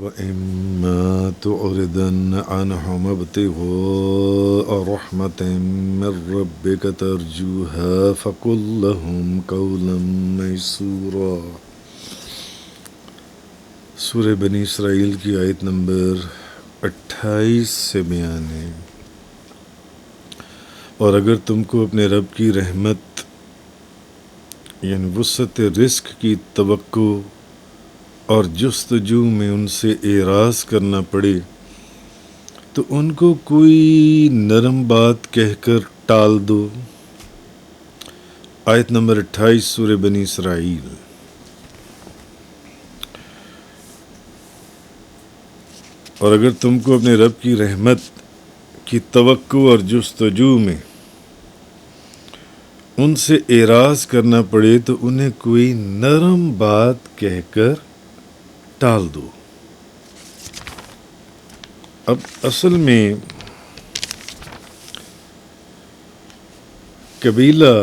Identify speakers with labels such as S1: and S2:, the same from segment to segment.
S1: وَإِمَّا تُعْرِضَنَّ عَنْهُمْ ابْتِغَاءَ رَحْمَةٍ مِّن رَّبِّكَ تَرْجُوهَا فَقُل لَّهُمْ قَوْلًا مَّيْسُورًا۔ سورہ بنی اسرائیل کی آیت نمبر 28 سے بیان ہے۔ اور اگر تم کو اپنے رب کی رحمت یعنی وسعت رزق کی توقع اور جستجو میں ان سے اعراض کرنا پڑے تو ان کو کوئی نرم بات کہہ کر ٹال دو۔ آیت نمبر 28 سورہ بنی اسرائیل۔ اور اگر تم کو اپنے رب کی رحمت کی توقع اور جستجو میں ان سے اعراض کرنا پڑے تو انہیں کوئی نرم بات کہہ کر ٹال دو۔ اب اصل میں قبیلہ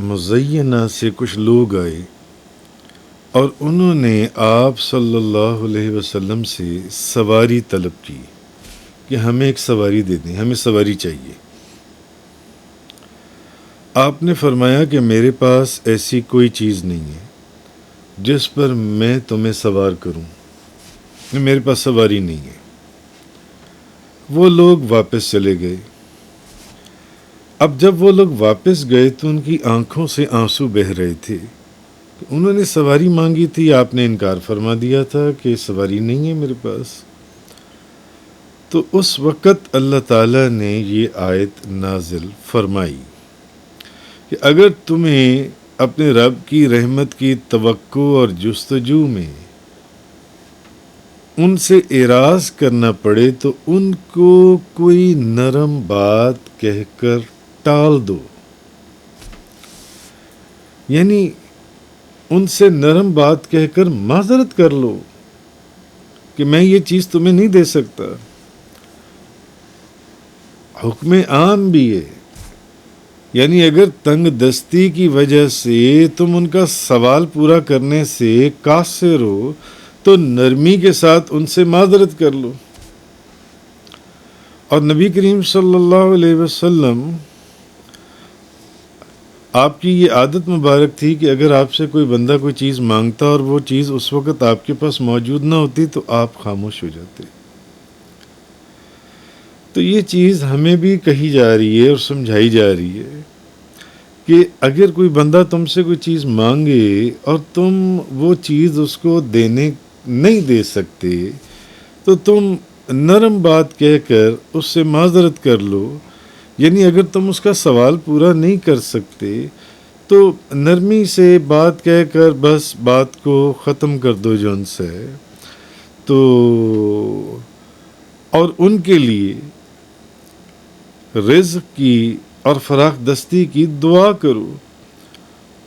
S1: مزینہ سے کچھ لوگ آئے اور انہوں نے آپ صلی اللہ علیہ وسلم سے سواری طلب کی کہ ہمیں ایک سواری دے دیں، ہمیں سواری چاہیے۔ آپ نے فرمایا کہ میرے پاس ایسی کوئی چیز نہیں ہے جس پر میں تمہیں سوار کروں، میرے پاس سواری نہیں ہے۔ وہ لوگ واپس چلے گئے۔ اب جب وہ لوگ واپس گئے تو ان کی آنکھوں سے آنسو بہہ رہے تھے۔ انہوں نے سواری مانگی تھی، آپ نے انکار فرما دیا تھا کہ سواری نہیں ہے میرے پاس۔ تو اس وقت اللہ تعالیٰ نے یہ آیت نازل فرمائی کہ اگر تمہیں اپنے رب کی رحمت کی توقع اور جستجو میں ان سے اعراض کرنا پڑے تو ان کو کوئی نرم بات کہہ کر ٹال دو، یعنی ان سے نرم بات کہہ کر معذرت کر لو کہ میں یہ چیز تمہیں نہیں دے سکتا۔ حکم عام بھی ہے، یعنی اگر تنگ دستی کی وجہ سے تم ان کا سوال پورا کرنے سے قاصر ہو تو نرمی کے ساتھ ان سے معذرت کر لو۔ اور نبی کریم صلی اللہ علیہ وسلم آپ کی یہ عادت مبارک تھی کہ اگر آپ سے کوئی بندہ کوئی چیز مانگتا اور وہ چیز اس وقت آپ کے پاس موجود نہ ہوتی تو آپ خاموش ہو جاتے۔ تو یہ چیز ہمیں بھی کہی جا رہی ہے اور سمجھائی جا رہی ہے کہ اگر کوئی بندہ تم سے کوئی چیز مانگے اور تم وہ چیز اس کو نہیں دے سکتے تو تم نرم بات کہہ کر اس سے معذرت کر لو، یعنی اگر تم اس کا سوال پورا نہیں کر سکتے تو نرمی سے بات کہہ کر بس بات کو ختم کر دو جو ان سے ہے تو، اور ان کے لیے رزق کی اور فراخ دستی کی دعا کرو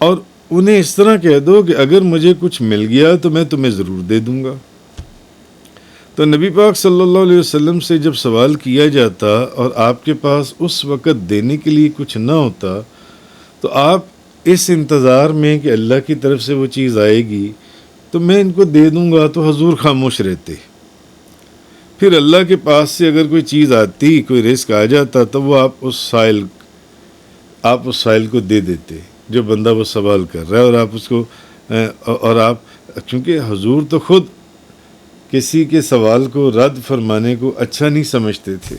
S1: اور انہیں اس طرح کہہ دو کہ اگر مجھے کچھ مل گیا تو میں تمہیں ضرور دے دوں گا۔ تو نبی پاک صلی اللہ علیہ وسلم سے جب سوال کیا جاتا اور آپ کے پاس اس وقت دینے کے لیے کچھ نہ ہوتا تو آپ اس انتظار میں کہ اللہ کی طرف سے وہ چیز آئے گی تو میں ان کو دے دوں گا تو حضور خاموش رہتے۔ پھر اللہ کے پاس سے اگر کوئی چیز آتی، کوئی رزق آ جاتا تو وہ آپ اس سائل کو دے دیتے جو بندہ وہ سوال کر رہا ہے، اور آپ اس کو اور آپ چونکہ حضور تو خود کسی کے سوال کو رد فرمانے کو اچھا نہیں سمجھتے تھے،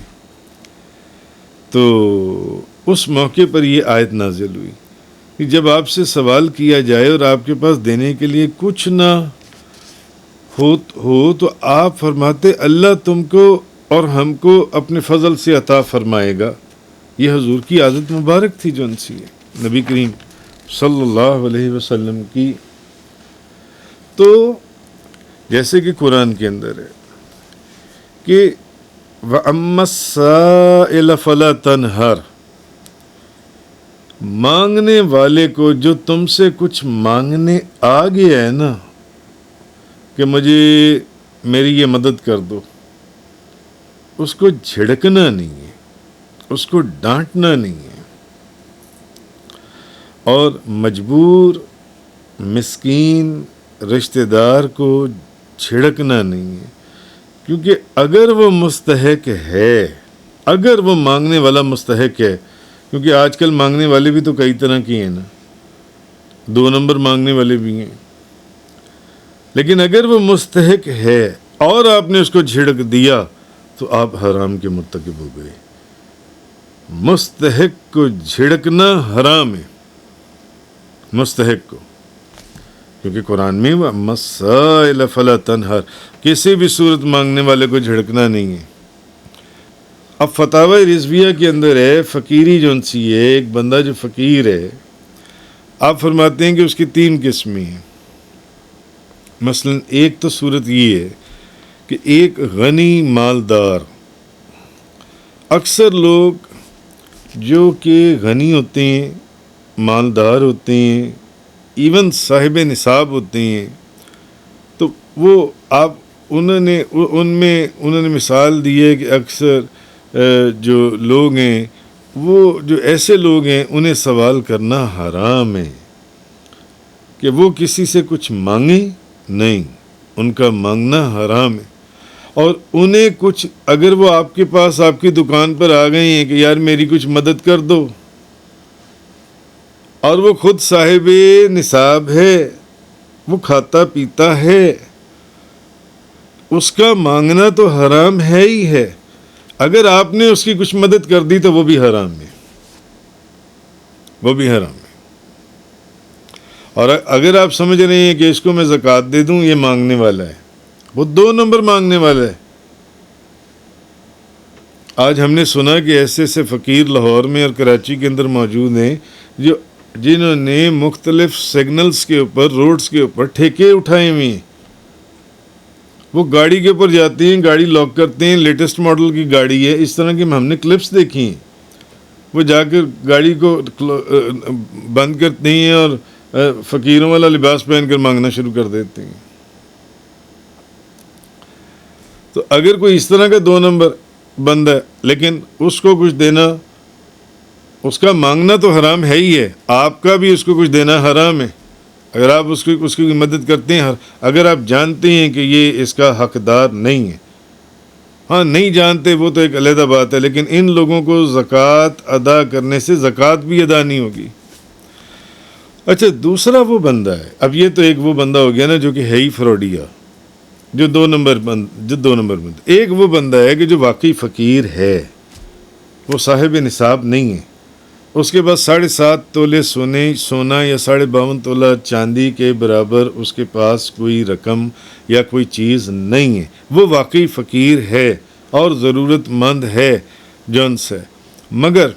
S1: تو اس موقع پر یہ آیت نازل ہوئی کہ جب آپ سے سوال کیا جائے اور آپ کے پاس دینے کے لیے کچھ نہ ہو تو آپ فرماتے اللہ تم کو اور ہم کو اپنے فضل سے عطا فرمائے گا۔ یہ حضور کی عادت مبارک تھی جو ان سے نبی کریم صلی اللہ علیہ وسلم کی۔ تو جیسے کہ قرآن کے اندر ہے کہ وَأَمَّا السَّائِلَ فَلَا تَنْهَرْ، مانگنے والے کو جو تم سے کچھ مانگنے آ گیا ہے نا کہ مجھے میری یہ مدد کر دو، اس کو جھڑکنا نہیں ہے، اس کو ڈانٹنا نہیں ہے، اور مجبور مسکین رشتہ دار کو چھڑکنا نہیں ہے، کیونکہ اگر وہ مستحق ہے، اگر وہ مانگنے والا مستحق ہے، کیونکہ آج کل مانگنے والے بھی تو کئی طرح کی ہیں نا، 2 نمبر مانگنے والے بھی ہیں، لیکن اگر وہ مستحق ہے اور آپ نے اس کو جھڑک دیا تو آپ حرام کے مرتکب ہو گئے۔ مستحق کو جھڑکنا حرام ہے، مستحق کو، کیونکہ قرآن میں مسائل فلا تنہر، کسی بھی صورت مانگنے والے کو جھڑکنا نہیں ہے۔ اب فتاوی رضویہ کے اندر ہے فقیری جو سی ہے، ایک بندہ جو فقیر ہے، آپ فرماتے ہیں کہ اس کی 3 قسمیں ہیں۔ مثلا ایک تو صورت یہ ہے کہ ایک غنی مالدار، اکثر لوگ جو کہ غنی ہوتے ہیں، مالدار ہوتے ہیں، ایون صاحب نصاب ہوتے ہیں، تو وہ انہوں نے مثال دی ہے کہ اکثر جو لوگ ہیں، وہ جو ایسے لوگ ہیں انہیں سوال کرنا حرام ہے، کہ وہ کسی سے کچھ مانگیں نہیں، ان کا مانگنا حرام ہے۔ اور انہیں کچھ، اگر وہ آپ کے پاس آپ کی دکان پر آ گئے ہیں کہ یار میری کچھ مدد کر دو، اور وہ خود صاحب نصاب ہے، وہ کھاتا پیتا ہے، اس کا مانگنا تو حرام ہے ہی ہے۔ اگر آپ نے اس کی کچھ مدد کر دی تو وہ بھی حرام ہے، وہ بھی حرام ہے۔ اور اگر آپ سمجھ رہے ہیں کہ اس کو میں زکوٰۃ دے دوں، یہ مانگنے والا ہے، وہ 2 نمبر مانگنے والا ہے۔ آج ہم نے سنا کہ ایسے ایسے فقیر لاہور میں اور کراچی کے اندر موجود ہیں جنہوں نے مختلف سگنلز کے اوپر، روڈز کے اوپر ٹھیکے اٹھائے ہوئے ہیں۔ وہ گاڑی کے اوپر جاتے ہیں، گاڑی لاک کرتے ہیں، لیٹسٹ ماڈل کی گاڑی ہے، اس طرح کی ہم نے کلپس دیکھی ہیں۔ وہ جا کر گاڑی کو بند کرتے ہیں اور فقیروں والا لباس پہن کر مانگنا شروع کر دیتے ہیں۔ تو اگر کوئی اس طرح کا 2 نمبر بندہ ہے، لیکن اس کو کچھ دینا، اس کا مانگنا تو حرام ہے ہی ہے، آپ کا بھی اس کو کچھ دینا حرام ہے۔ اگر آپ اس کی مدد کرتے ہیں، اگر آپ جانتے ہیں کہ یہ اس کا حقدار نہیں ہے، ہاں نہیں جانتے وہ تو ایک علیحدہ بات ہے، لیکن ان لوگوں کو زکوٰۃ ادا کرنے سے زکوٰۃ بھی ادا نہیں ہوگی۔ اچھا، دوسرا وہ بندہ ہے، اب یہ تو ایک وہ بندہ ہو گیا نا جو کہ ہے ہی فراڈیا، جو 2 نمبر بند۔ ایک وہ بندہ ہے کہ جو واقعی فقیر ہے، وہ صاحب نصاب نہیں ہے، اس کے پاس 7.5 تولے سونا یا 52.5 تولہ چاندی کے برابر اس کے پاس کوئی رقم یا کوئی چیز نہیں ہے، وہ واقعی فقیر ہے اور ضرورت مند ہے جون سے، مگر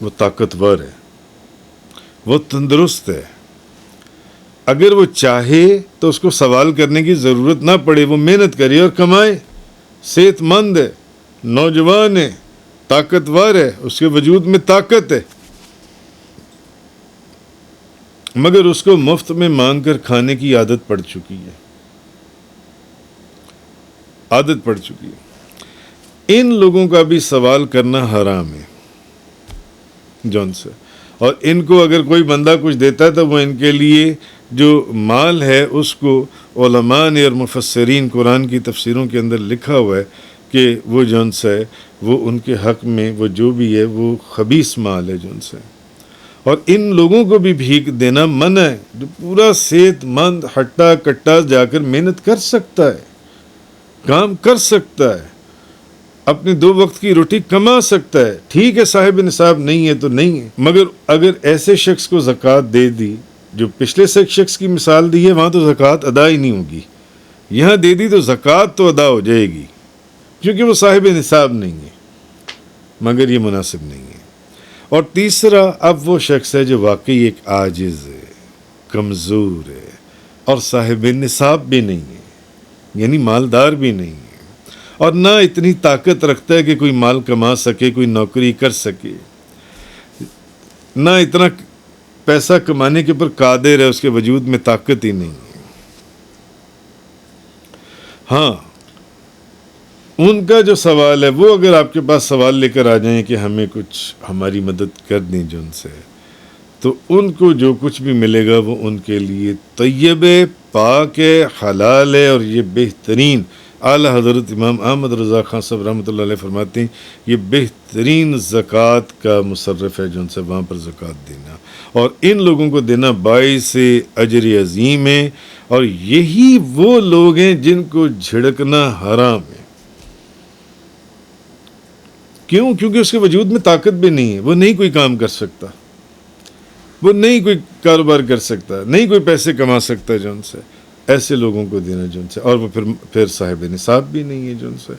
S1: وہ طاقتور ہے، وہ تندرست ہے۔ اگر وہ چاہے تو اس کو سوال کرنے کی ضرورت نہ پڑے، وہ محنت کرے اور کمائے، صحت مند ہے، نوجوان ہے، طاقتور ہے، اس کے وجود میں طاقت ہے، مگر اس کو مفت میں مانگ کر کھانے کی عادت پڑ چکی ہے، ان لوگوں کا بھی سوال کرنا حرام ہے جون سے۔ اور ان کو اگر کوئی بندہ کچھ دیتا ہے تو وہ ان کے لیے جو مال ہے اس کو علماء نے اور مفسرین قرآن کی تفسیروں کے اندر لکھا ہوا ہے کہ وہ جون سے وہ ان کے حق میں وہ جو بھی ہے وہ خبیث مال ہے جون سے۔ اور ان لوگوں کو بھی بھیک دینا منع ہے، جو پورا صحت مند ہٹا کٹا جا کر محنت کر سکتا ہے، کام کر سکتا ہے، اپنے 2 وقت کی روٹی کما سکتا ہے، ٹھیک ہے صاحب نصاب نہیں ہے تو نہیں ہے، مگر اگر ایسے شخص کو زکوٰۃ دے دی، جو پچھلے شخص کی مثال دی ہے وہاں تو زکوٰۃ ادا ہی نہیں ہوگی، یہاں دے دی تو زکوٰۃ تو ادا ہو جائے گی، کیونکہ وہ صاحب نصاب نہیں ہے، مگر یہ مناسب نہیں ہے۔ اور تیسرا، اب وہ شخص ہے جو واقعی ایک عاجز ہے، کمزور ہے اور صاحب نصاب بھی نہیں ہے، یعنی مالدار بھی نہیں ہے، اور نہ اتنی طاقت رکھتا ہے کہ کوئی مال کما سکے، کوئی نوکری کر سکے، نہ اتنا پیسہ کمانے کے اوپر قادر ہے، اس کے وجود میں طاقت ہی نہیں ہے۔ ہاں، ان کا جو سوال ہے، وہ اگر آپ کے پاس سوال لے کر آ جائیں کہ ہمیں کچھ ہماری مدد کر دیں جن سے، تو ان کو جو کچھ بھی ملے گا وہ ان کے لیے طیب ہے، پاک ہے، حلال ہے، اور یہ بہترین اعلیٰ حضرت امام احمد رضا خان صاحب رحمۃ اللہ علیہ فرماتے ہیں یہ بہترین زکوٰۃ کا مصرف ہے جو ان سے وہاں پر زکوٰۃ دینا، اور ان لوگوں کو دینا باعث اجر عظیم ہے، اور یہی وہ لوگ ہیں جن کو جھڑکنا حرام ہے۔ کیوں؟ کیونکہ اس کے وجود میں طاقت بھی نہیں ہے، وہ نہیں کوئی کام کر سکتا، وہ نہیں کوئی کاروبار کر سکتا، نہیں کوئی پیسے کما سکتا جو ان سے، ایسے لوگوں کو دینا جو ان سے، اور وہ پھر صاحب نصاب بھی نہیں ہے جو ان سے،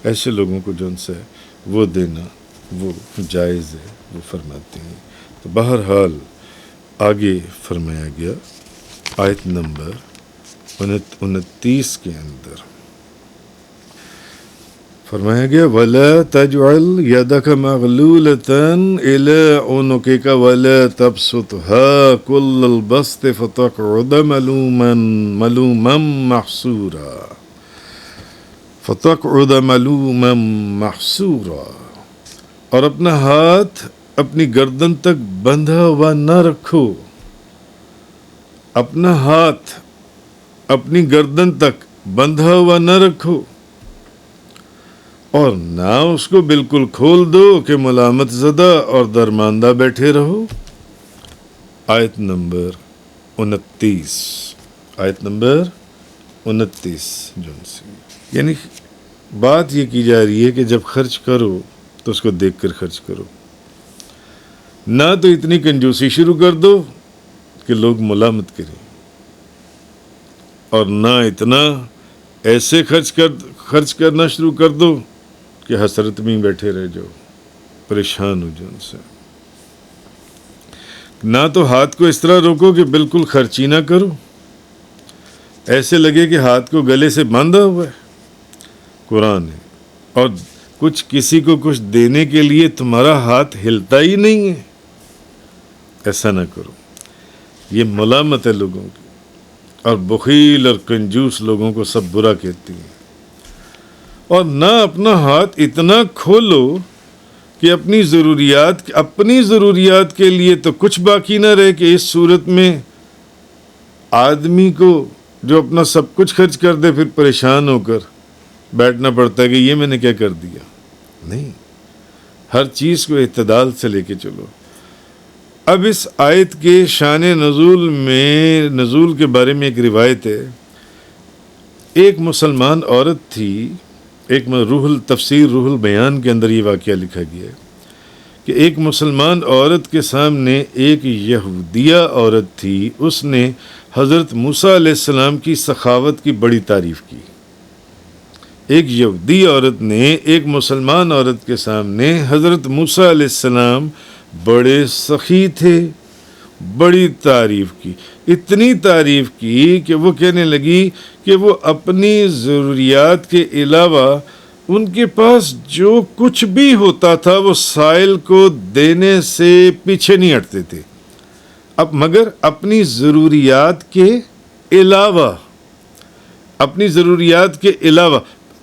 S1: ایسے لوگوں کو جو ان سے وہ دینا وہ جائز ہے، وہ فرماتے ہیں۔ تو بہرحال آگے فرمایا گیا آیت نمبر 29 کے اندر فرمایا گیا وَلَا تَجْعَلْ يَدَكَ مَغْلُولَةً إِلَىٰ عُنُقِكَ وَلَا تَبْسُطْهَا كُلَّ الْبَسْطِ فَتَقْعُدَ مَلُومًا مَحْسُورًا، اور اپنا ہاتھ اپنی گردن تک بندھا ہوا نہ رکھو، اپنا ہاتھ اپنی گردن تک بندھا ہوا نہ رکھو، اور نہ اس کو بالکل کھول دو کہ ملامت زدہ اور درماندہ بیٹھے رہو۔ آیت نمبر 29، آیت نمبر 29 جو یعنی بات یہ کی جا رہی ہے کہ جب خرچ کرو تو اس کو دیکھ کر خرچ کرو، نہ تو اتنی کنجوسی شروع کر دو کہ لوگ ملامت کریں، اور نہ اتنا ایسے خرچ کرنا شروع کر دو کہ حسرت میں بیٹھے رہ جاؤ، پریشان ہو جاؤ ان سے۔ نہ تو ہاتھ کو اس طرح روکو کہ بالکل خرچ ہی نہ کرو، ایسے لگے کہ ہاتھ کو گلے سے باندھا ہوا ہے، قرآن ہے، اور کسی کو کچھ دینے کے لیے تمہارا ہاتھ ہلتا ہی نہیں ہے، ایسا نہ کرو۔ یہ ملامت ہے لوگوں کی، اور بخیل اور کنجوس لوگوں کو سب برا کہتی ہیں۔ اور نہ اپنا ہاتھ اتنا کھولو کہ اپنی ضروریات کے لیے تو کچھ باقی نہ رہے، کہ اس صورت میں آدمی کو جو اپنا سب کچھ خرچ کر دے پھر پریشان ہو کر بیٹھنا پڑتا ہے کہ یہ میں نے کیا کر دیا۔ نہیں، ہر چیز کو اعتدال سے لے کے چلو۔ اب اس آیت کے شان نزول کے بارے میں ایک روایت ہے۔ ایک مسلمان عورت تھی، ایک تفسیر روح البیان کے اندر یہ واقعہ لکھا گیا ہے کہ ایک مسلمان عورت کے سامنے ایک یہودیہ عورت تھی، اس نے حضرت موسیٰ علیہ السلام کی سخاوت کی بڑی تعریف کی۔ ایک یہودی عورت نے ایک مسلمان عورت کے سامنے حضرت موسیٰ علیہ السلام بڑے سخی تھے، بڑی تعریف کی، اتنی تعریف کی کہ وہ کہنے لگی کہ وہ اپنی ضروریات کے علاوہ ان کے پاس جو کچھ بھی ہوتا تھا وہ سائل کو دینے سے پیچھے نہیں ہٹتے تھے، مگر اپنی ضروریات کے علاوہ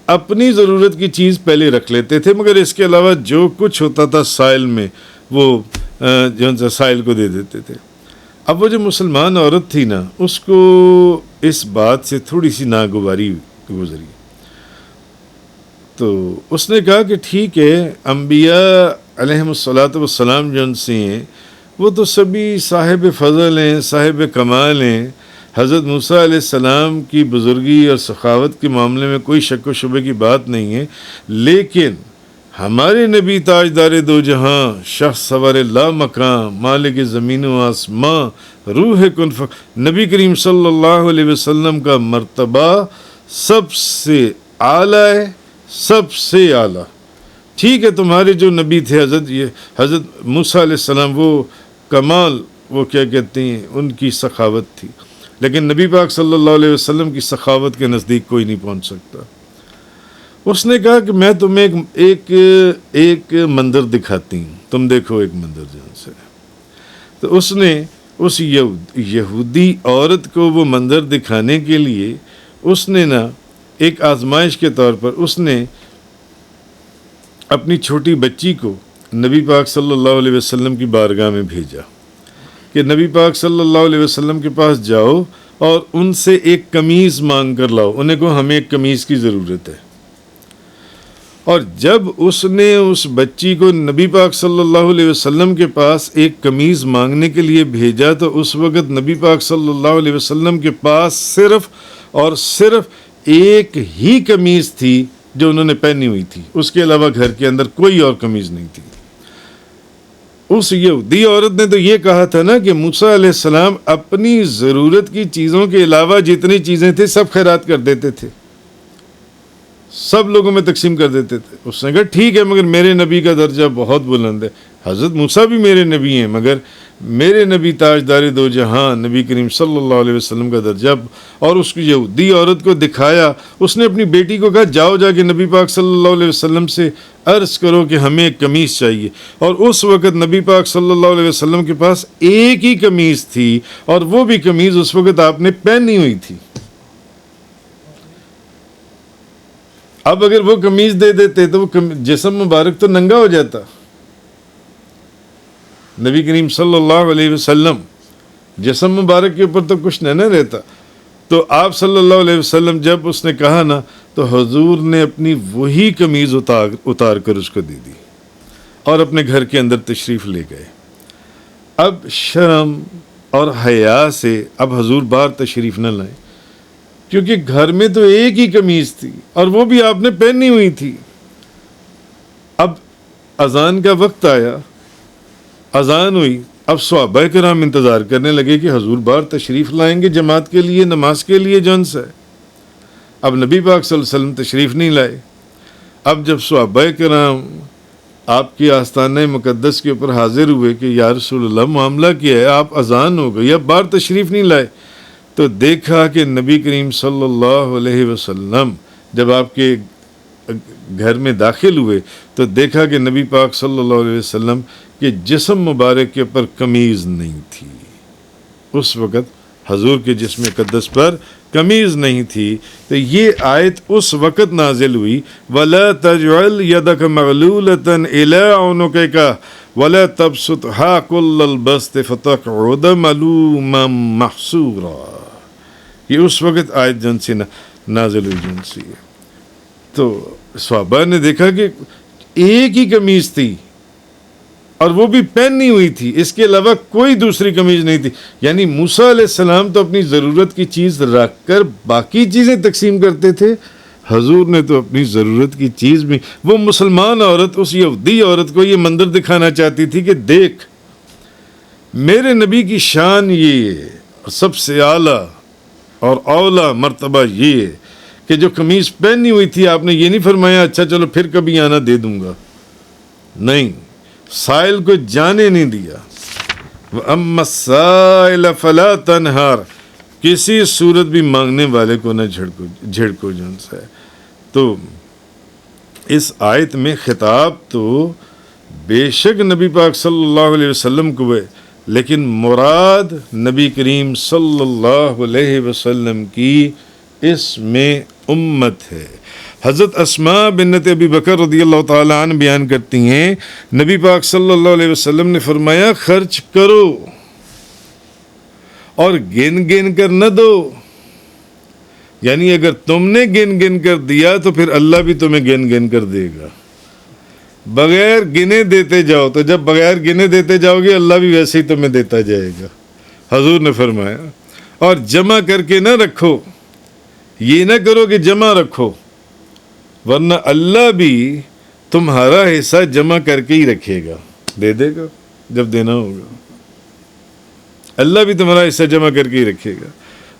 S1: اپنی ضرورت کی چیز پہلے رکھ لیتے تھے، مگر اس کے علاوہ جو کچھ ہوتا تھا سائل میں وہ جو سائل کو دے دیتے تھے۔ اب وہ جو مسلمان عورت تھی نا، اس کو اس بات سے تھوڑی سی ناگواری گزری، تو اس نے کہا کہ ٹھیک ہے، انبیاء علیہم الصلاۃ والسلام جو ان سے ہیں وہ تو سبھی صاحب فضل ہیں، صاحب کمال ہیں، حضرت موسیٰ علیہ السلام کی بزرگی اور سخاوت کے معاملے میں کوئی شک و شبے کی بات نہیں ہے، لیکن ہمارے نبی تاجدار دو جہاں، شخص سوار لا مکان، مالک زمین و آسمان، روح کن نبی کریم صلی اللہ علیہ وسلم کا مرتبہ سب سے اعلیٰ ہے، سب سے اعلیٰ۔ ٹھیک ہے، تمہارے جو نبی تھے حضرت موسیٰ علیہ السلام، وہ کمال، وہ کیا کہتے ہیں، ان کی سخاوت تھی، لیکن نبی پاک صلی اللہ علیہ وسلم کی سخاوت کے نزدیک کوئی نہیں پہنچ سکتا۔ اس نے کہا کہ میں تمہیں ایک منظر دکھاتی ہوں، تم دیکھو ایک منظر جہاں سے۔ تو اس نے اس یہودی عورت کو وہ منظر دکھانے کے لیے اس نے نا ایک آزمائش کے طور پر اس نے اپنی چھوٹی بچی کو نبی پاک صلی اللہ علیہ وسلم کی بارگاہ میں بھیجا کہ نبی پاک صلی اللہ علیہ وسلم کے پاس جاؤ اور ان سے ایک قمیض مانگ کر لاؤ. انہیں کہو ہمیں ایک قمیض کی ضرورت ہے. اور جب اس نے اس بچی کو نبی پاک صلی اللہ علیہ وسلم کے پاس ایک قمیض مانگنے کے لیے بھیجا تو اس وقت نبی پاک صلی اللہ علیہ وسلم کے پاس صرف اور صرف ایک ہی قمیض تھی جو انہوں نے پہنی ہوئی تھی. اس کے علاوہ گھر کے اندر کوئی اور قمیض نہیں تھی. اس یہودی عورت نے تو یہ کہا تھا نا کہ موسیٰ علیہ السلام اپنی ضرورت کی چیزوں کے علاوہ جتنی چیزیں تھیں سب خیرات کر دیتے تھے, سب لوگوں میں تقسیم کر دیتے تھے. اس نے کہا ٹھیک ہے مگر میرے نبی کا درجہ بہت بلند ہے. حضرت موسیٰ بھی میرے نبی ہیں مگر میرے نبی تاجدار دو جہاں نبی کریم صلی اللہ علیہ وسلم کا درجہ. اور اس کی یہودی عورت کو دکھایا. اس نے اپنی بیٹی کو کہا جاؤ جا کے نبی پاک صلی اللہ علیہ وسلم سے عرض کرو کہ ہمیں ایک قمیض چاہیے. اور اس وقت نبی پاک صلی اللہ علیہ وسلم کے پاس ایک ہی قمیض تھی اور وہ بھی قمیض اس وقت آپ نے پہنی ہوئی تھی. اب اگر وہ قمیض دے دیتے تو وہ جسم مبارک تو ننگا ہو جاتا. نبی کریم صلی اللہ علیہ وسلم جسم مبارک کے اوپر تو کچھ نہ رہتا. تو آپ صلی اللہ علیہ وسلم جب اس نے کہا نا تو حضور نے اپنی وہی قمیض اتار کر اس کو دے دی اور اپنے گھر کے اندر تشریف لے گئے. اب شرم اور حیا سے اب حضور باہر تشریف نہ لائیں کیونکہ گھر میں تو ایک ہی قمیض تھی اور وہ بھی آپ نے پہنی ہوئی تھی. اب اذان کا وقت آیا, اذان ہوئی. اب صحابہ کرام انتظار کرنے لگے کہ حضور باہر تشریف لائیں گے جماعت کے لیے, نماز کے لیے جنس ہے. اب نبی پاک صلی اللہ علیہ وسلم تشریف نہیں لائے. اب جب صحابہ کرام آپ کی آستانہ مقدس کے اوپر حاضر ہوئے کہ یا رسول اللہ معاملہ کیا ہے, آپ اذان ہو گئی, اب باہر تشریف نہیں لائے, تو دیکھا کہ نبی کریم صلی اللہ علیہ وسلم جب آپ کے گھر میں داخل ہوئے تو دیکھا کہ نبی پاک صلی اللہ علیہ وسلم کے جسم مبارک کے اوپر قمیض نہیں تھی. اس وقت حضور کے جسم مقدس پر قمیض نہیں تھی. تو یہ آیت اس وقت نازل ہوئی وَلَا تَجْعَلْ يَدَكَ مَغْلُولَةً إِلَىٰ عُنُقِكَ وَلَا تَبْسُطْهَا كُلَّ الْبَسْطِ فَتَقْعُدَ مَلُومًا مَحْسُورًا. یہ اس وقت آیت جن سے نازل ہوئی جن سے. تو صحابہ نے دیکھا کہ ایک ہی قمیض تھی اور وہ بھی پہنی ہوئی تھی, اس کے علاوہ کوئی دوسری قمیض نہیں تھی. یعنی موسیٰ علیہ السلام تو اپنی ضرورت کی چیز رکھ کر باقی چیزیں تقسیم کرتے تھے, حضور نے تو اپنی ضرورت کی چیز بھی. وہ مسلمان عورت اس یہودی عورت کو یہ منظر دکھانا چاہتی تھی کہ دیکھ میرے نبی کی شان یہ ہے, سب سے اعلیٰ اور اولا مرتبہ یہ ہے کہ جو قمیض پہنی ہوئی تھی آپ نے یہ نہیں فرمایا اچھا چلو پھر کبھی آنا دے دوں گا, نہیں, سائل کو جانے نہیں دیا. وَأَمَّا السَّائِلَ فَلَا تَنْهَرْ, کسی صورت بھی مانگنے والے کو نہ جھڑکو جن سے. تو اس آیت میں خطاب تو بے شک نبی پاک صلی اللہ علیہ وسلم کو ہے, لیکن مراد نبی کریم صلی اللہ علیہ وسلم کی اس میں امت ہے. حضرت اسماء بنت ابی بکر رضی اللہ تعالیٰ عنہ بیان کرتی ہیں نبی پاک صلی اللہ علیہ وسلم نے فرمایا خرچ کرو اور گن گن کر نہ دو. یعنی اگر تم نے گن گن کر دیا تو پھر اللہ بھی تمہیں گن گن کر دے گا. بغیر گنے دیتے جاؤ تو جب بغیر گنے دیتے جاؤ گے اللہ بھی ویسے ہی تمہیں دیتا جائے گا. حضور نے فرمایا اور جمع کر کے نہ رکھو, یہ نہ کرو کہ جمع رکھو ورنہ اللہ بھی تمہارا حصہ جمع کر کے ہی رکھے گا, دے دے گا جب دینا ہوگا. اللہ بھی تمہارا حصہ جمع کر کے ہی رکھے گا.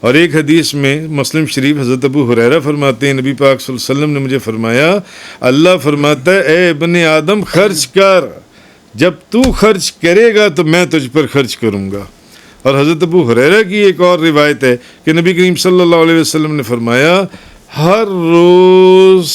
S1: اور ایک حدیث میں مسلم شریف حضرت ابو ہریرہ فرماتے ہیں نبی پاک صلی اللہ علیہ وسلم نے مجھے فرمایا اللہ فرماتا ہے اے ابن آدم خرچ کر, جب تو خرچ کرے گا تو میں تجھ پر خرچ کروں گا. اور حضرت ابو ہریرہ کی ایک اور روایت ہے کہ نبی کریم صلی اللہ علیہ وسلم نے فرمایا ہر روز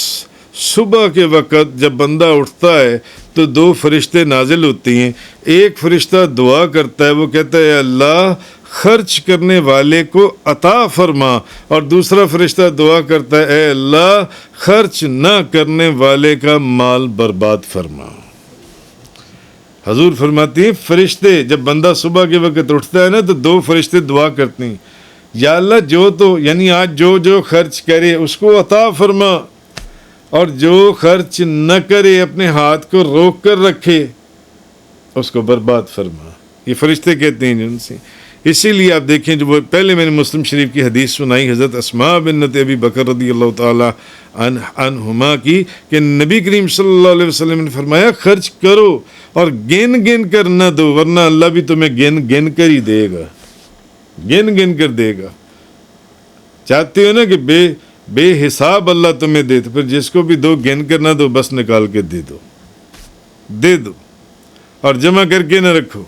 S1: صبح کے وقت جب بندہ اٹھتا ہے تو 2 فرشتے نازل ہوتی ہیں. ایک فرشتہ دعا کرتا ہے, وہ کہتا ہے اللہ خرچ کرنے والے کو عطا فرما, اور دوسرا فرشتہ دعا کرتا ہے اے اللہ خرچ نہ کرنے والے کا مال برباد فرما. حضور فرماتی ہیں فرشتے جب بندہ صبح کے وقت اٹھتا ہے نا تو 2 فرشتے دعا کرتے ہیں یا اللہ جو تو یعنی آج جو خرچ کرے اس کو عطا فرما، اور جو خرچ نہ کرے اپنے ہاتھ کو روک کر رکھے اس کو برباد فرما۔ یہ فرشتے کہتے ہیں جن سے۔ اسی لیے آپ دیکھیں جو پہلے میں نے مسلم شریف کی حدیث سنائی حضرت اسماء بنت ابی بکر رضی اللہ تعالی عنہما کی، کہ نبی کریم صلی اللہ علیہ وسلم نے فرمایا خرچ کرو اور گن گن کر نہ دو، ورنہ اللہ بھی تمہیں گن گن کر ہی دے گا، گن گن کر دے گا۔ چاہتے ہو نا کہ بے حساب اللہ تمہیں دے، تو پھر جس کو بھی دو گن کر نہ دو، بس نکال کے دے دو اور جمع کر کے نہ رکھو،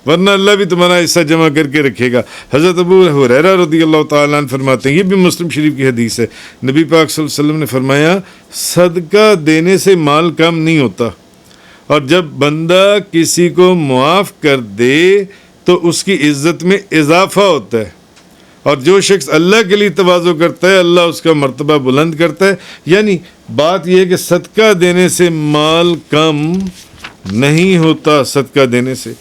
S1: ورنہ اللہ بھی تمہارا حصہ جمع کر کے رکھے گا۔ حضرت ابو ہریرہ رضی اللہ تعالیٰ عنہ فرماتے ہیں، یہ بھی مسلم شریف کی حدیث ہے، نبی پاک صلی اللہ علیہ وسلم نے فرمایا صدقہ دینے سے مال کم نہیں ہوتا، اور جب بندہ کسی کو معاف کر دے تو اس کی عزت میں اضافہ ہوتا ہے، اور جو شخص اللہ کے لیے تواضع کرتا ہے اللہ اس کا مرتبہ بلند کرتا ہے۔ یعنی بات یہ ہے کہ صدقہ دینے سے مال کم نہیں ہوتا، صدقہ دینے سے۔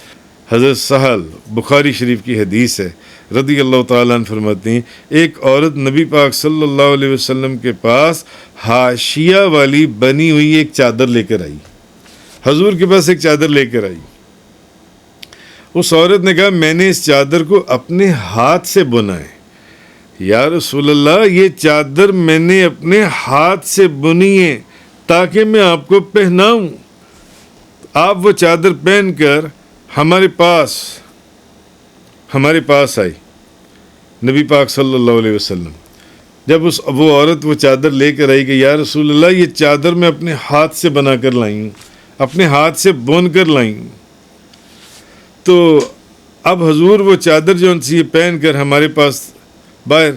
S1: حضرت سہل بخاری شریف کی حدیث ہے رضی اللہ تعالیٰ عنہ فرماتے ہیں، ایک عورت نبی پاک صلی اللہ علیہ وسلم کے پاس حاشیہ والی بنی ہوئی ایک چادر لے کر آئی، حضور کے پاس ایک چادر لے کر آئی۔ اس عورت نے کہا میں نے اس چادر کو اپنے ہاتھ سے بنا ہے۔ یا رسول اللہ یہ چادر میں نے اپنے ہاتھ سے بنی ہے تاکہ میں آپ کو پہناؤں۔ آپ وہ چادر پہن کر ہمارے پاس آئی نبی پاک صلی اللہ علیہ وسلم۔ جب وہ عورت وہ چادر لے کر آئی کہ یا رسول اللہ یہ چادر میں اپنے ہاتھ سے بنا کر لائی ہوں، اپنے ہاتھ سے بن کر لائی ہوں، تو اب حضور وہ چادر جو ان سے پہن کر ہمارے پاس باہر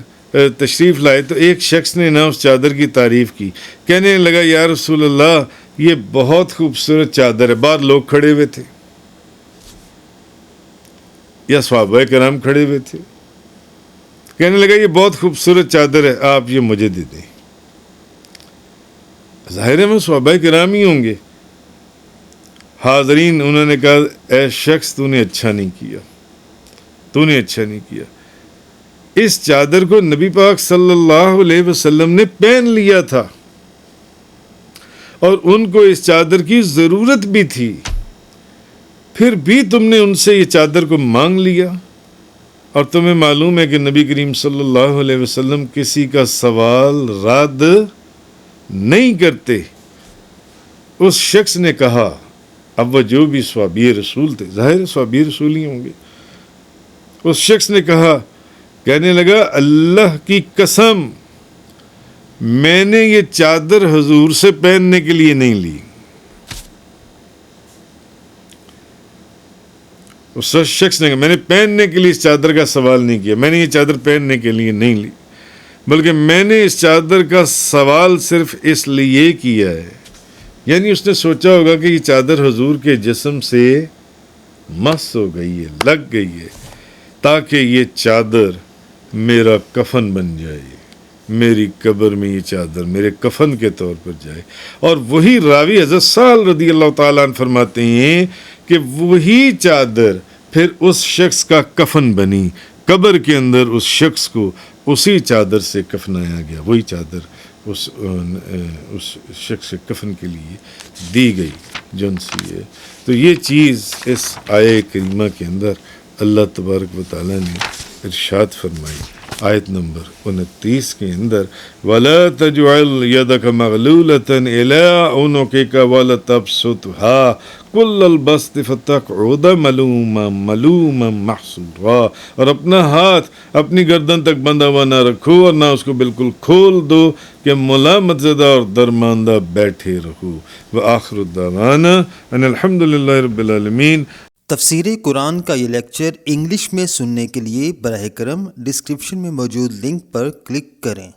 S1: تشریف لائے، تو ایک شخص نے نہ اس چادر کی تعریف کی، کہنے لگا یا رسول اللہ یہ بہت خوبصورت چادر ہے۔ باہر لوگ کھڑے ہوئے تھے یا صحابہ کرام کھڑے ہوئے تھے، کہنے لگا یہ بہت خوبصورت چادر ہے، آپ یہ مجھے دے دیں۔ ظاہر ہے وہ صحابہ کرام ہی ہوں گے۔ حاضرین انہوں نے کہا اے شخص تو نے اچھا نہیں کیا، اس چادر کو نبی پاک صلی اللہ علیہ وسلم نے پہن لیا تھا اور ان کو اس چادر کی ضرورت بھی تھی، پھر بھی تم نے ان سے یہ چادر کو مانگ لیا، اور تمہیں معلوم ہے کہ نبی کریم صلی اللہ علیہ وسلم کسی کا سوال رد نہیں کرتے۔ اس شخص نے کہا، اب وہ جو بھی صحابی رسول تھے، ظاہر صحابی رسول ہی ہوں گے، اس شخص نے کہا، کہنے لگا اللہ کی قسم میں نے یہ چادر حضور سے پہننے کے لیے نہیں لی۔ اس شخص نے کہا میں نے پہننے کے لیے اس چادر کا سوال نہیں کیا، میں نے یہ چادر پہننے کے لیے نہیں لی، بلکہ میں نے اس چادر کا سوال صرف اس لیے کیا ہے، یعنی اس نے سوچا ہوگا کہ یہ چادر حضور کے جسم سے مس ہو گئی ہے، لگ گئی ہے، تاکہ یہ چادر میرا کفن بن جائے، میری قبر میں یہ چادر میرے کفن کے طور پر جائے۔ اور وہی راوی حضرت سہل رضی اللہ تعالیٰ عنہ فرماتے ہیں کہ وہی چادر پھر اس شخص کا کفن بنی، قبر کے اندر اس شخص کو اسی چادر سے کفنایا گیا، وہی چادر اس شخص کے کفن کے لیے دی گئی جن سے۔ تو یہ چیز اس آیہ کریمہ کے اندر اللہ تبارک و تعالیٰ نے ارشاد فرمائی، آیت نمبر 29 کے اندر وَلَا تَجْعَلْ يَدَكَ مَغْلُولَةً إِلَىٰ عُنُقِكَ وَلَا تَبْسُطْهَا كُلَّ الْبَسْطِ فَتَقْعُدَ مَلُومًا مَحْسُورًا، اور اپنا ہاتھ اپنی گردن تک بندھا ہوا نہ رکھو اور نہ اس کو بالکل کھول دو کہ ملامت زدہ اور درماندہ بیٹھے رہو۔ وآخر الدعوانا ان الحمد للہ رب العالمین۔
S2: تفسیر قرآن کا یہ لیکچر انگلش میں سننے کے لیے براہ کرم ڈسکرپشن میں موجود لنک پر کلک کریں۔